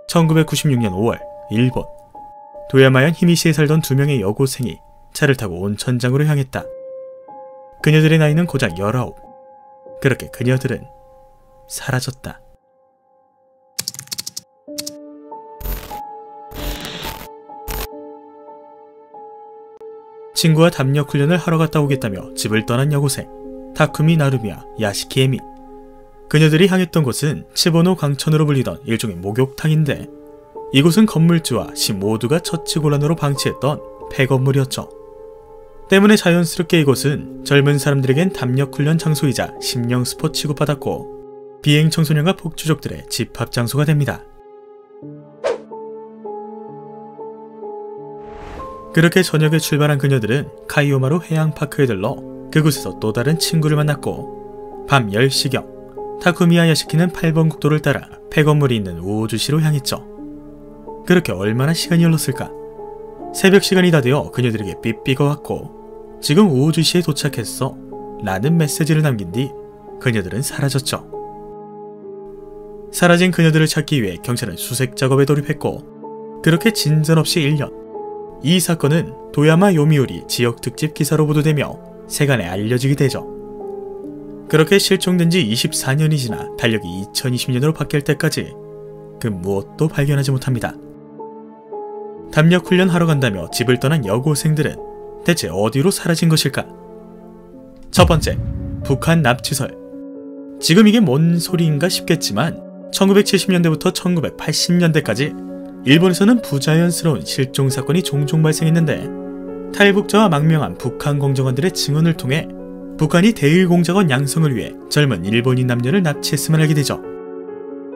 1996년 5월 일본 도야마현 히미시에 살던 두 명의 여고생이 차를 타고 온천장으로 향했다. 그녀들의 나이는 고작 19. 그렇게 그녀들은 사라졌다. 친구와 담력 훈련을 하러 갔다 오겠다며 집을 떠난 여고생 타쿠미 나루미와 야시키 에미. 그녀들이 향했던 곳은 치보노 강천으로 불리던 일종의 목욕탕인데, 이곳은 건물주와 시 모두가 처치곤란으로 방치했던 폐건물이었죠. 때문에 자연스럽게 이곳은 젊은 사람들에겐 담력훈련 장소이자 심령 스포 취급받았고, 비행 청소년과 폭주족들의 집합 장소가 됩니다. 그렇게 저녁에 출발한 그녀들은 카이오마루 해양파크에 들러 그곳에서 또 다른 친구를 만났고, 밤 10시경 타쿠미와 야시키는 8번 국도를 따라 폐건물이 있는 우오주시로 향했죠. 그렇게 얼마나 시간이 흘렀을까? 새벽 시간이 다 되어 그녀들에게 삐삐가 왔고, 지금 우오주시에 도착했어 라는 메시지를 남긴 뒤 그녀들은 사라졌죠. 사라진 그녀들을 찾기 위해 경찰은 수색 작업에 돌입했고, 그렇게 진전없이 1년. 이 사건은 도야마 요미우리 지역 특집 기사로 보도되며 세간에 알려지게 되죠. 그렇게 실종된 지 24년이 지나 달력이 2020년으로 바뀔 때까지 그 무엇도 발견하지 못합니다. 담력 훈련하러 간다며 집을 떠난 여고생들은 대체 어디로 사라진 것일까? 첫 번째, 북한 납치설. 지금 이게 뭔 소리인가 싶겠지만 1970년대부터 1980년대까지 일본에서는 부자연스러운 실종 사건이 종종 발생했는데, 탈북자와 망명한 북한 공작원들의 증언을 통해 북한이 대일공작원 양성을 위해 젊은 일본인 남녀를 납치했음을 알게 되죠.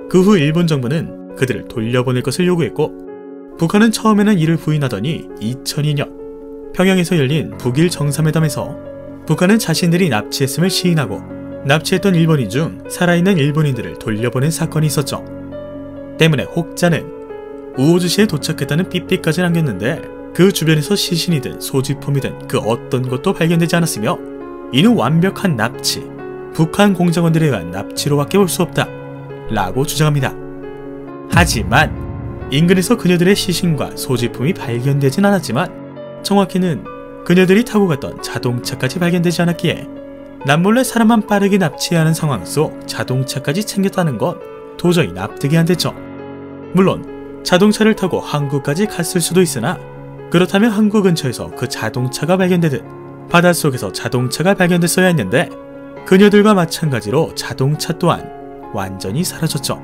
그 후 일본 정부는 그들을 돌려보낼 것을 요구했고, 북한은 처음에는 이를 부인하더니 2002년 평양에서 열린 북일 정상회담에서 북한은 자신들이 납치했음을 시인하고 납치했던 일본인 중 살아있는 일본인들을 돌려보낸 사건이 있었죠. 때문에 혹자는 우오주시에 도착했다는 삐삐까지 남겼는데, 그 주변에서 시신이든 소지품이든 그 어떤 것도 발견되지 않았으며, 이는 완벽한 납치, 북한 공작원들에 의한 납치로밖에 볼 수 없다 라고 주장합니다. 하지만 인근에서 그녀들의 시신과 소지품이 발견되진 않았지만, 정확히는 그녀들이 타고 갔던 자동차까지 발견되지 않았기에 남몰래 사람만 빠르게 납치하는 상황 속 자동차까지 챙겼다는 건 도저히 납득이 안 됐죠. 물론 자동차를 타고 한국까지 갔을 수도 있으나, 그렇다면 한국 근처에서 그 자동차가 발견되듯 바닷속에서 자동차가 발견됐어야 했는데, 그녀들과 마찬가지로 자동차 또한 완전히 사라졌죠.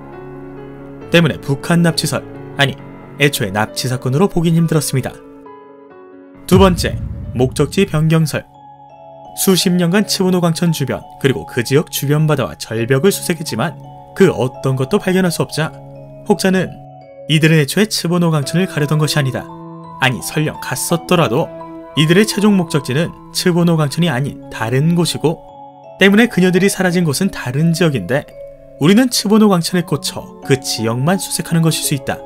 때문에 북한 납치설, 아니 애초에 납치 사건으로 보긴 힘들었습니다. 두 번째, 목적지 변경설. 수십 년간 치보노 강천 주변 그리고 그 지역 주변 바다와 절벽을 수색했지만 그 어떤 것도 발견할 수 없자, 혹자는 이들은 애초에 치보노 강천을 가려던 것이 아니다, 아니 설령 갔었더라도 이들의 최종 목적지는 치보노 강천이 아닌 다른 곳이고, 때문에 그녀들이 사라진 곳은 다른 지역인데 우리는 치보노 강천에 꽂혀 그 지역만 수색하는 것일 수 있다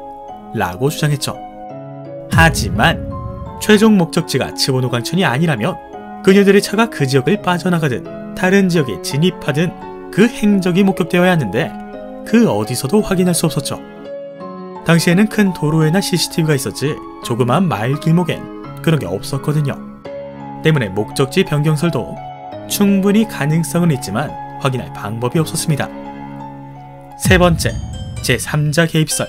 라고 주장했죠. 하지만 최종 목적지가 치보노 강천이 아니라면 그녀들의 차가 그 지역을 빠져나가든 다른 지역에 진입하든 그 행적이 목격되어야 하는데, 그 어디서도 확인할 수 없었죠. 당시에는 큰 도로에나 CCTV가 있었지 조그마한 마을 길목엔 그런 게 없었거든요. 때문에 목적지 변경설도 충분히 가능성은 있지만 확인할 방법이 없었습니다. 세 번째, 제3자 개입설.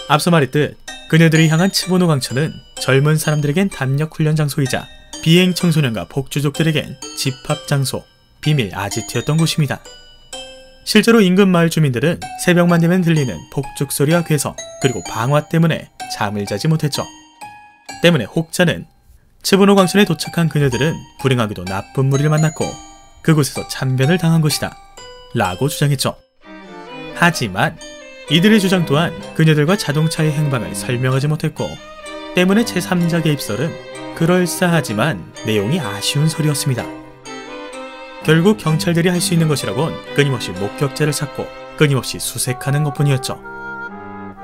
앞서 말했듯 그녀들이 향한 치보노 강천은 젊은 사람들에겐 담력 훈련 장소이자 비행 청소년과 폭주족들에겐 집합 장소, 비밀 아지트였던 곳입니다. 실제로 인근 마을 주민들은 새벽만 되면 들리는 폭죽 소리와 괴성, 그리고 방화 때문에 잠을 자지 못했죠. 때문에 혹자는 치보노 강천에 도착한 그녀들은 불행하게도 나쁜 무리를 만났고 그곳에서 참변을 당한 것이다 라고 주장했죠. 하지만 이들의 주장 또한 그녀들과 자동차의 행방을 설명하지 못했고, 때문에 제3자 개입설은 그럴싸하지만 내용이 아쉬운 소리였습니다. 결국 경찰들이 할 수 있는 것이라곤 끊임없이 목격자를 찾고 끊임없이 수색하는 것뿐이었죠.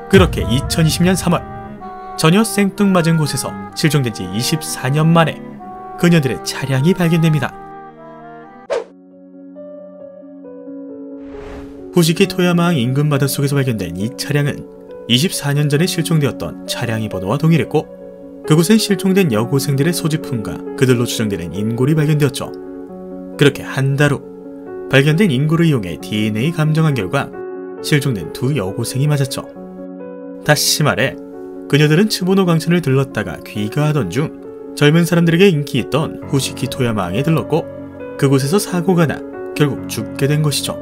그렇게 2020년 3월 전혀 생뚱맞은 곳에서 실종된 지 24년 만에 그녀들의 차량이 발견됩니다. 후지키 토야마항 인근 바닷속에서 발견된 이 차량은 24년 전에 실종되었던 차량의 번호와 동일했고 그곳엔 실종된 여고생들의 소지품과 그들로 추정되는 인골이 발견되었죠. 그렇게 한 달 후 발견된 인골을 이용해 DNA 감정한 결과 실종된 두 여고생이 맞았죠. 다시 말해 그녀들은 츠보노 강천을 들렀다가 귀가하던 중 젊은 사람들에게 인기 있던 후시키 토야마항에 들렀고 그곳에서 사고가 나 결국 죽게 된 것이죠.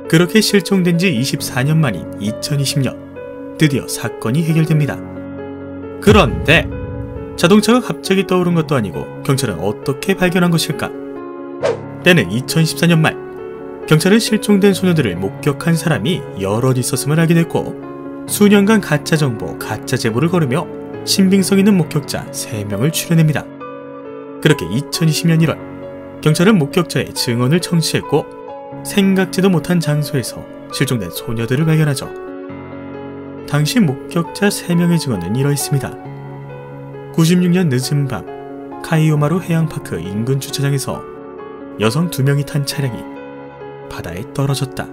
그렇게 실종된 지 24년 만인 2020년 드디어 사건이 해결됩니다. 그런데 자동차가 갑자기 떠오른 것도 아니고 경찰은 어떻게 발견한 것일까? 때는 2014년 말 경찰은 실종된 소녀들을 목격한 사람이 여럿 있었음을 알게 됐고 수년간 가짜 정보, 가짜 제보를 걸으며 신빙성 있는 목격자 3명을 추려냅니다. 그렇게 2020년 1월 경찰은 목격자의 증언을 청취했고 생각지도 못한 장소에서 실종된 소녀들을 발견하죠. 당시 목격자 3명의 증언은 이러했습니다. 96년 늦은 밤 카이오마루 해양파크 인근 주차장에서 여성 2명이 탄 차량이 바다에 떨어졌다.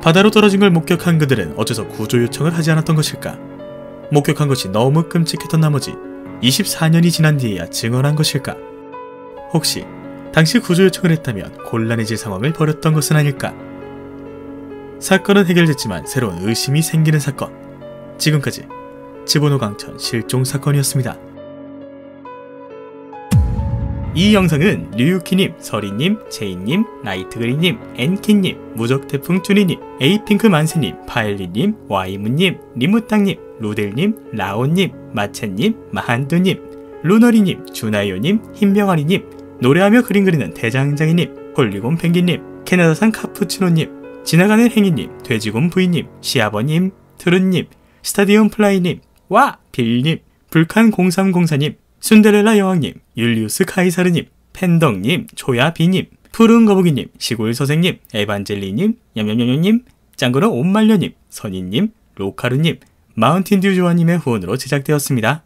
바다로 떨어진 걸 목격한 그들은 어째서 구조 요청을 하지 않았던 것일까? 목격한 것이 너무 끔찍했던 나머지 24년이 지난 뒤에야 증언한 것일까? 혹시 당시 구조 요청을 했다면 곤란해질 상황을 벌였던 것은 아닐까? 사건은 해결됐지만 새로운 의심이 생기는 사건. 지금까지 츠보노 강천 실종 사건이었습니다. 이 영상은 류유키님, 서리님, 제이님, 나이트그리님, 엔키님, 무적태풍 쭈니님, 에이핑크 만세님, 파엘리님, 와이무님, 리무땅님, 루델님, 라온님, 마채님, 마한두님, 루너리님, 주나요님, 흰병아리님, 노래하며 그림 그리는 대장장이님, 홀리곤 펭귄님, 캐나다산 카푸치노님, 지나가는 행이님, 돼지곰 부이님, 시아버님, 트루님, 스타디움 플라이님, 와! 빌님, 불칸0304님, 순데렐라 여왕님, 율리우스 카이사르님, 팬덕님, 초야비님, 푸른 거북이님, 시골서생님, 에반젤리님, 냠냠냠냠님, 짱구는 옷말려님, 선희님, 로카루님, 마운틴듀 조아님의 후원으로 제작되었습니다.